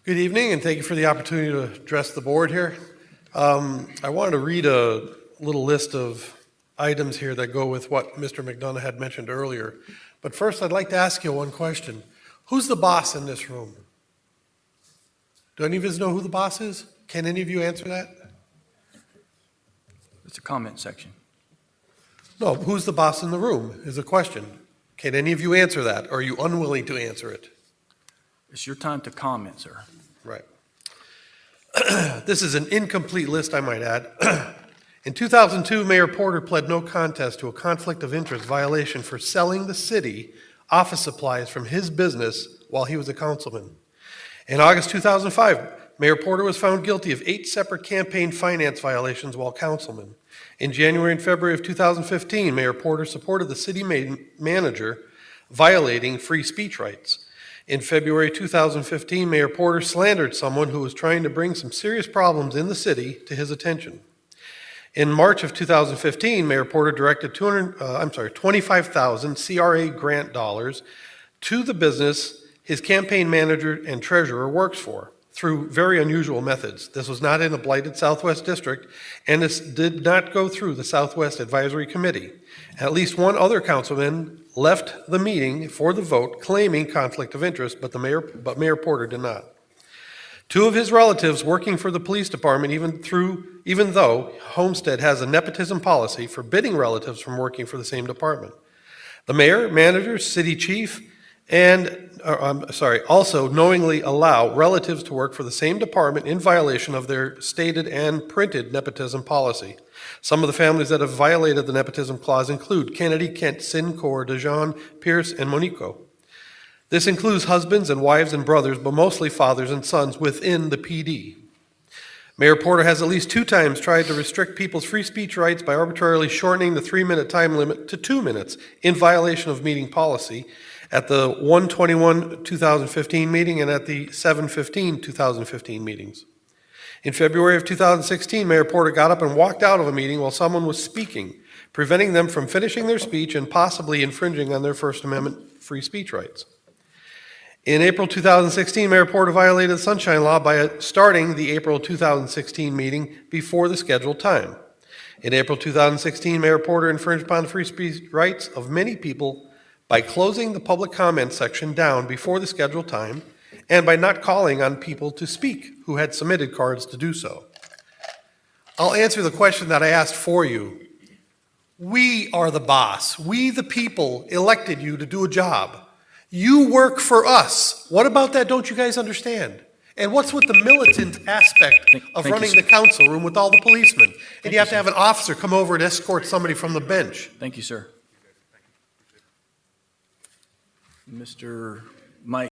Good evening, and thank you for the opportunity to address the board here. I wanted to read a little list of items here that go with what Mr. McDonough had mentioned earlier. But first, I'd like to ask you one question. Who's the boss in this room? Do any of you know who the boss is? Can any of you answer that? It's a comment section. No, who's the boss in the room is a question. Can any of you answer that, or are you unwilling to answer it? It's your time to comment, sir. Right. This is an incomplete list, I might add. In 2002, Mayor Porter pled no contest to a conflict of interest violation for selling the city office supplies from his business while he was a councilman. In August 2005, Mayor Porter was found guilty of 8 separate campaign finance violations while councilman. In January and February of 2015, Mayor Porter supported the city manager violating free speech rights. In February 2015, Mayor Porter slandered someone who was trying to bring some serious problems in the city to his attention. In March of 2015, Mayor Porter directed 25,000 CRA grant dollars to the business his campaign manager and treasurer works for through very unusual methods. This was not in a blighted Southwest district, and this did not go through the Southwest Advisory Committee. At least one other councilman left the meeting for the vote claiming conflict of interest, but Mayor Porter did not. 2 of his relatives working for the police department, even though Homestead has a nepotism policy forbidding relatives from working for the same department. The mayor, manager, city chief, also knowingly allow relatives to work for the same department in violation of their stated and printed nepotism policy. Some of the families that have violated the nepotism clause include Kennedy, Kent, Sincor, DeJean, Pierce, and Monico. This includes husbands and wives and brothers, but mostly fathers and sons within the PD. Mayor Porter has at least 2 times tried to restrict people's free speech rights by arbitrarily shortening the 3-minute time limit to 2 minutes in violation of meeting policy at the 1/21/2015 meeting and at the 7/15/2015 meetings. In February of 2016, Mayor Porter got up and walked out of a meeting while someone was speaking, preventing them from finishing their speech and possibly infringing on their First Amendment free speech rights. In April 2016, Mayor Porter violated the Sunshine Law by starting the April 2016 meeting before the scheduled time. In April 2016, Mayor Porter infringed upon the free speech rights of many people by closing the public comment section down before the scheduled time and by not calling on people to speak who had submitted cards to do so. I'll answer the question that I asked for you. We are the boss. We, the people, elected you to do a job. You work for us. What about that don't you guys understand? And what's with the militant aspect of running the council room with all the policemen? And you have to have an officer come over and escort somebody from the bench. Thank you, sir. Mr. Mike.